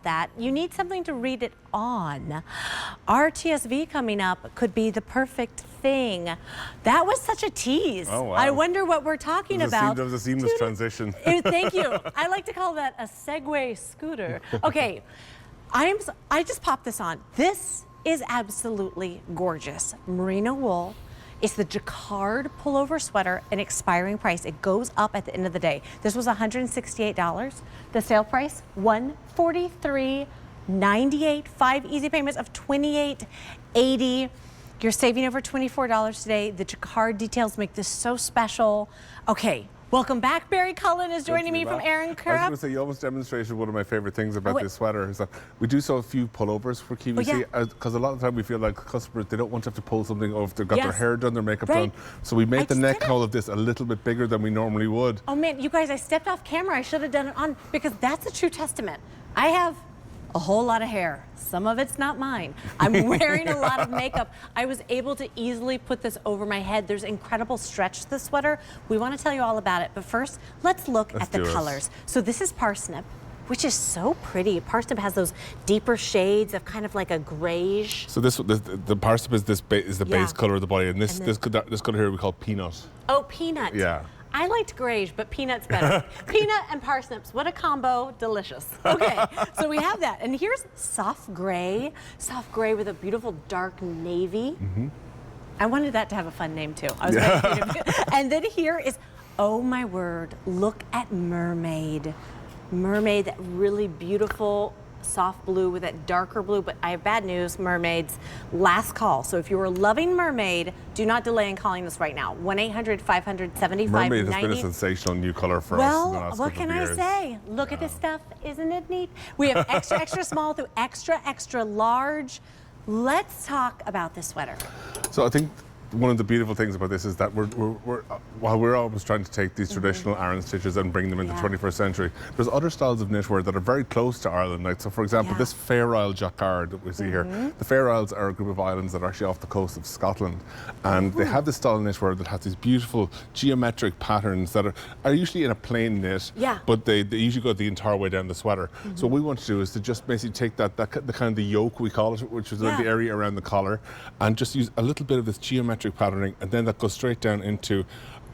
that. You need something to read it on. RTSV coming up could be the perfect thing. That was such a tease. Oh, wow. I wonder what we're talking about. There was a seamless transition. Thank you. I like to call that a Segway scooter. Okay, I just popped this on. This is absolutely gorgeous. Merino wool. It's the Jacquard Pullover sweater, an expiring price. It goes up at the end of the day. This was $168. The sale price, $143.98. 5 easy payments of $28.80. You're saving over $24 today. The Jacquard details make this so special. Okay. Welcome back. Barry Cullen is joining me from Aran Craft. I was going to say, you almost demonstrated one of my favorite things about this sweater is that we do sell a few pullovers for QVC because a lot of the time we feel like customers, they don't want to have to pull something over. They've got their hair done, their makeup done. So we made the neck hole of this a little bit bigger than we normally would. Oh man, you guys, I stepped off camera. I should have done it on because that's a true testament. I have a whole lot of hair. Some of it's not mine. I'm wearing a lot of makeup. I was able to easily put this over my head. There's incredible stretch to this sweater. We want to tell you all about it, but first, let's look at the colors. So this is parsnip, which is so pretty. Parsnip has those deeper shades of kind of like a grayish. So the parsnip is the base color of the body, and this color here we call peanut. Oh, peanut. Yeah. I liked grayish, but peanut's better. Peanut and parsnips, what a combo, delicious. Okay, so we have that. And here's soft gray with a beautiful dark navy. I wanted that to have a fun name too. I was and then here is, oh my word, look at mermaid. Mermaid, that really beautiful soft blue with that darker blue, but I have bad news, mermaids, last call. So if you were loving mermaid, do not delay in calling us right now. 1-800-500-7590. Mermaid has been a sensational new color for us in the last what can I say? Look at this stuff, isn't it neat? We have extra, extra small through extra, extra large. Let's talk about this sweater. So I think one of the beautiful things about this is that while we're always trying to take these traditional Aran stitches and bring them into the 21st century, there's other styles of knitwear that are very close to Ireland. Like, so for example, this Fair Isle Jacquard that we see here, the Fair Isles are a group of islands that are actually off the coast of Scotland, and they have this style of knitwear that has these beautiful geometric patterns that are usually in a plain knit, but they usually go the entire way down the sweater. So what we want to do is to just basically take the kind of the yoke, we call it, which is the area around the collar, and just use a little bit of this geometric patterning, and then that goes straight down into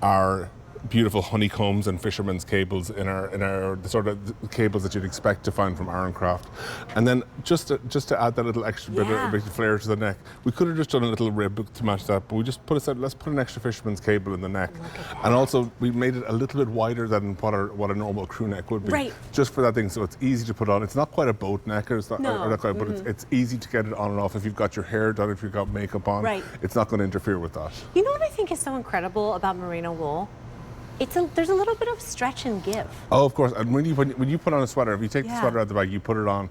our beautiful honeycombs and fishermen's cables in our the sort of cables that you'd expect to find from Aran Craft. And then just to add that little extra bit of flair to the neck, we could have just done a little rib to match that, but we just let's put an extra fisherman's cable in the neck. And also we made it a little bit wider than what a normal crew neck would be, just for that thing, so it's easy to put on. It's not quite a boat neck but it's easy to get it on and off. If you've got your hair done, if you've got makeup on, it's not going to interfere with that. You know what I think is so incredible about merino wool? There's a little bit of stretch and give. Oh, of course. And when you put on a sweater, if you take the sweater out the bag, you put it on.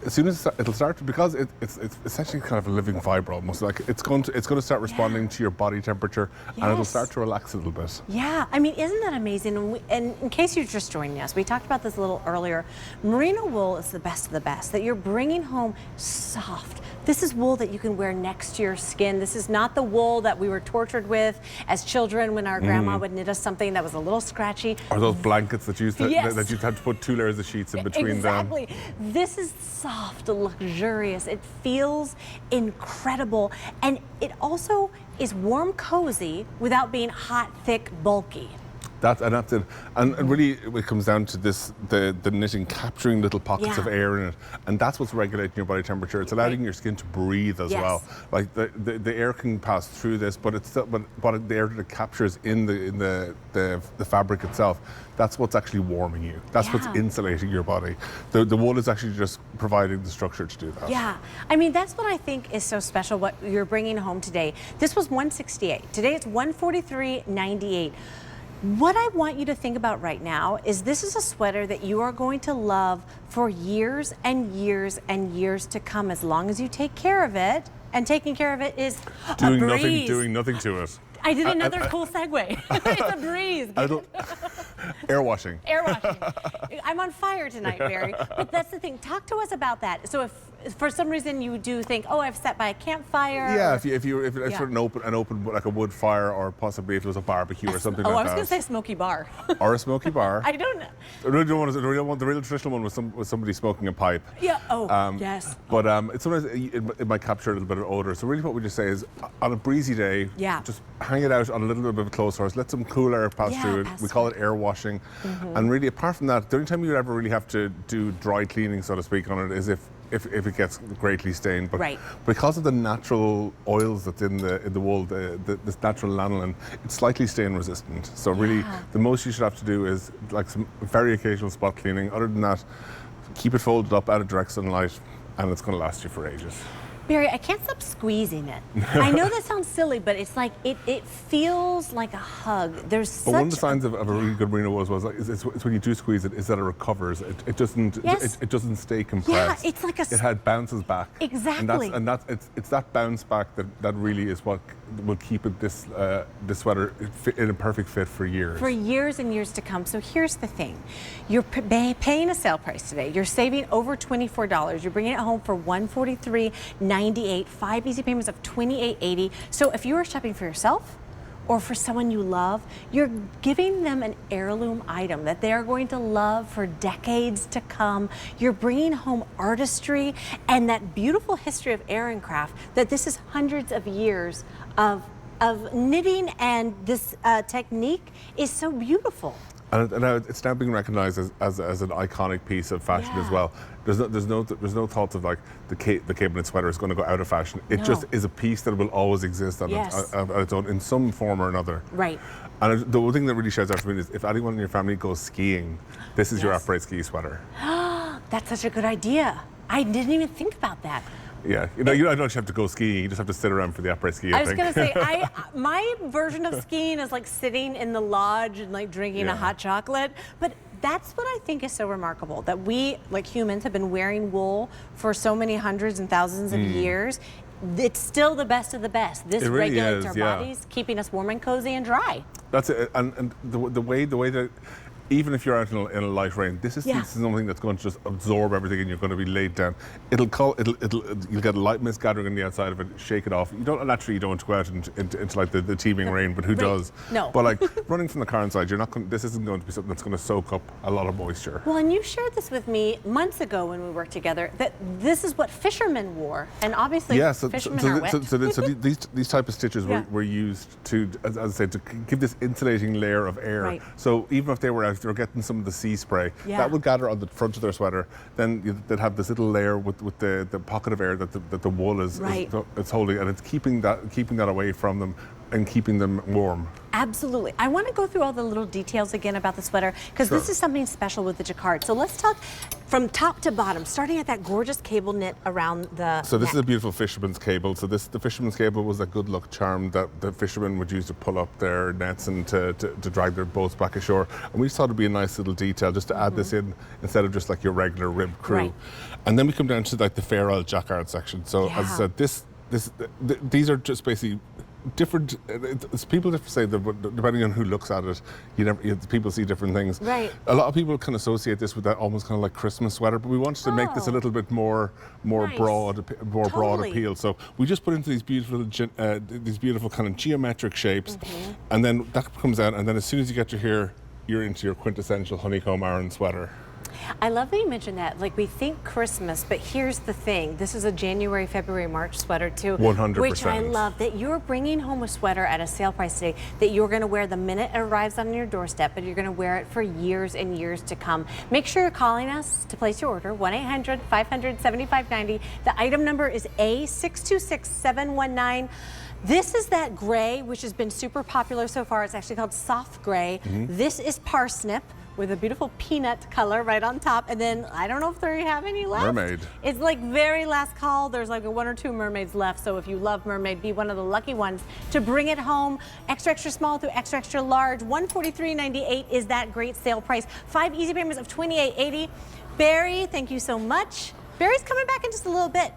As soon as it'll start, because it's essentially kind of a living fibre almost. Like it's going to start responding to your body temperature, and it'll start to relax a little bit. Yeah, I mean, isn't that amazing? And in case you're just joining us, we talked about this a little earlier. Merino wool is the best of the best. That you're bringing home soft. This is wool that you can wear next to your skin. This is not the wool that we were tortured with as children when our grandma would knit us something that was a little scratchy. Or those blankets that you used to have to put 2 layers of sheets in between them. Exactly. This is soft, luxurious. It feels incredible. And it also is warm, cozy without being hot, thick, bulky. That's it. And really it comes down to the knitting capturing little pockets of air in it, and that's what's regulating your body temperature. It's allowing your skin to breathe as well. Like the air can pass through this, but it's still, but the air that it captures in the fabric itself, that's what's actually warming you. That's what's insulating your body. The wool is actually just providing the structure to do that. Yeah, I mean, that's what I think is so special, what you're bringing home today. This was $168. Today it's $143.98. What I want you to think about right now is this is a sweater that you are going to love for years and years and years to come, as long as you take care of it. And taking care of it is doing nothing to it. I did another cool segue. It's a breeze. Air washing. Air washing. I'm on fire tonight, Barry. But that's the thing. Talk to us about that. So for some reason you do think, oh, I've sat by a campfire. Yeah, or, if it's sort of an open like a wood fire, or possibly if it was a barbecue or something like that. Oh, I was going to say smoky bar. Or a smoky bar. I don't know. The real traditional one was somebody smoking a pipe. Yeah. Oh, yes. But sometimes it might capture a little bit of odor. So really, what we just say is, on a breezy day, just hang it out on a little bit of a closed source. Let some cool air pass through it. We call it air washing. And really, apart from that, the only time you ever really have to do dry cleaning, so to speak, on it is if it gets greatly stained. But because of the natural oils that's in the wool, this natural lanolin, it's slightly stain resistant. So really, the most you should have to do is like some very occasional spot cleaning. Other than that, keep it folded up out of direct sunlight, and it's going to last you for ages. Barry, I can't stop squeezing it. I know that sounds silly, but it's like it feels like a hug. There's such. But one of the signs of a really good merino wool is when you do squeeze it, is that it recovers. It doesn't. It doesn't stay compressed. Yeah, it's like it bounces back. Exactly. And it's that bounce back that really is what will keep it this sweater in a perfect fit for years. For years and years to come. So here's the thing: you're paying a sale price today. You're saving over $24. You're bringing it home for $143.98. 5 easy payments of $28.80. So if you are shopping for yourself or for someone you love, you're giving them an heirloom item that they are going to love for decades to come. You're bringing home artistry and that beautiful history of Aran Craft, that this is hundreds of years of knitting, and this technique is so beautiful. And it's now being recognized as an iconic piece of fashion as well. There's no thoughts of like the cable knit sweater is going to go out of fashion. It just is a piece that will always exist on its own in some form or another. Right. And the one thing that really shouts out to me is, if anyone in your family goes skiing, this is your après ski sweater. That's such a good idea. I didn't even think about that. Yeah, you don't actually have to go skiing. You just have to sit around for the après ski. I was going to say, my version of skiing is like sitting in the lodge and like drinking a hot chocolate. But that's what I think is so remarkable, that we, like humans, have been wearing wool for so many hundreds and thousands of years. It's still the best of the best. This really regulates our bodies, keeping us warm and cozy and dry. That's it. And the way that, even if you're out in a light rain, this is something that's going to just absorb everything, and you're going to be laid down. You'll get a light mist gathering on the outside of it, shake it off. You don't want to go out into like the teeming rain, but who does? No. But like running from the car inside, this isn't going to be something that's going to soak up a lot of moisture. Well, and you shared this with me months ago when we worked together, that this is what fishermen wore, and obviously fishermen are wet. So these type of stitches were used to, as I said, to give this insulating layer of air. Right. So even if they were out, they were getting some of the sea spray that would gather on the front of their sweater. Then they'd have this little layer with the pocket of air that the wool is holding, and it's keeping that away from them and keeping them warm. Absolutely. I want to go through all the little details again about the sweater, because this is something special with the Jacquard. So let's talk from top to bottom, starting at that gorgeous cable knit around the So this is a beautiful fisherman's cable. So the fisherman's cable was a good luck charm that the fishermen would use to pull up their nets and to drag their boats back ashore. And we just thought it'd be a nice little detail just to add this in, instead of just like your regular ribbed crew. Right. And then we come down to like the Fair Isle Jacquard section. So as I said, these are just basically different. People say that depending on who looks at it, people see different things. Right. A lot of people can associate this with that almost kind of like Christmas sweater, but we wanted to make this a little bit more broad appeal. So we just put into these beautiful kind of geometric shapes, and then that comes out, and then as soon as you get to here, you're into your quintessential honeycomb Aran sweater. I love that you mentioned that. Like, we think Christmas, but here's the thing. This is a January, February, March sweater too. 100%. Which I love, that you're bringing home a sweater at a sale price today that you're going to wear the minute it arrives on your doorstep, but you're going to wear it for years and years to come. Make sure you're calling us to place your order, 1-800-500-7590. The item number is A626719. This is that gray, which has been super popular so far. It's actually called soft gray. This is parsnip, with a beautiful peanut color right on top. And then, I don't know if they have any left. Mermaid. It's like very last call. There's like 1 or 2 mermaids left. So if you love mermaid, be one of the lucky ones to bring it home. Extra, extra small through extra, extra large. $143.98 is that great sale price. 5 easy payments of $28.80. Barry, thank you so much. Barry's coming back in just a little bit.